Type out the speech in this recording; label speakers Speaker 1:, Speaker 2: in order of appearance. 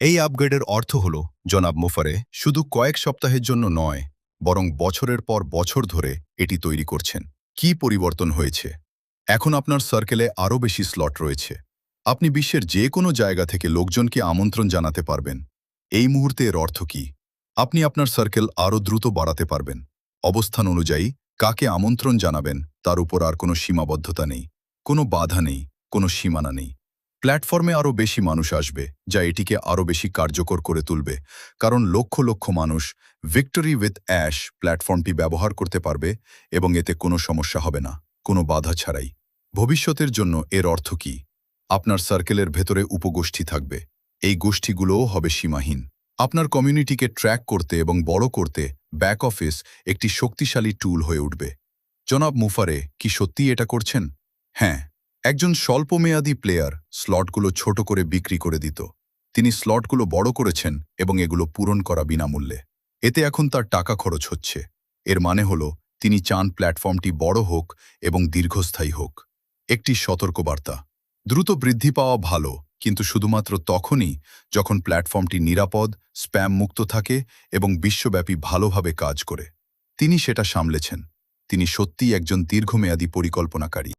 Speaker 1: এই আপগ্রেডের অর্থ হল জনাব মুফারে শুধু কয়েক সপ্তাহের জন্য নয়, বরং বছরের পর বছর ধরে এটি তৈরি করছেন। কি পরিবর্তন হয়েছে? এখন আপনার সার্কেলে আরও বেশি স্লট রয়েছে। আপনি বিশ্বের যে কোনো জায়গা থেকে লোকজনকে আমন্ত্রণ জানাতে পারবেন। এই মুহূর্তে এর অর্থ কি? আপনি আপনার সার্কেল আরও দ্রুত বাড়াতে পারবেন। অবস্থান অনুযায়ী কাকে আমন্ত্রণ জানাবেন তার উপর আর কোনো সীমাবদ্ধতা নেই, কোনো বাধা নেই, কোনো সীমানা নেই। প্ল্যাটফর্মে আরও বেশি মানুষ আসবে, যা এটিকে আরও বেশি কার্যকর করে তুলবে, কারণ লক্ষ লক্ষ মানুষ ভিক্টরি উইথ অ্যাশ প্ল্যাটফর্মটি ব্যবহার করতে পারবে এবং এতে কোনো সমস্যা হবে না, কোনো বাধা ছাড়াই। ভবিষ্যতের জন্য এর অর্থ কি? আপনার সার্কেলের ভেতরে উপগোষ্ঠী থাকবে। এই গোষ্ঠীগুলোও হবে সীমাহীন। আপনার কমিউনিটিকে ট্র্যাক করতে এবং বড় করতে ব্যাক অফিস একটি শক্তিশালী টুল হয়ে উঠবে। জনাব মুফারে কি সত্যিই এটা করছেন? হ্যাঁ, একজন স্বল্পমেয়াদী প্লেয়ার স্লটগুলো ছোট করে বিক্রি করে দিত। তিনি স্লটগুলো বড় করেছেন এবং এগুলো পূরণ করা বিনামূল্যে। এতে এখন তার টাকা খরচ হচ্ছে। এর মানে হলো তিনি চান প্ল্যাটফর্মটি বড় হোক এবং দীর্ঘস্থায়ী হোক। একটি সতর্কবার্তা: দ্রুত বৃদ্ধি পাওয়া ভালো, কিন্তু শুধুমাত্র তখনই যখন প্ল্যাটফর্মটি নিরাপদ, স্প্যাম মুক্ত থাকে এবং বিশ্বব্যাপী ভালোভাবে কাজ করে। তিনি সেটা সামলেছেন। তিনি সত্যিই একজন দীর্ঘমেয়াদী পরিকল্পনাকারী।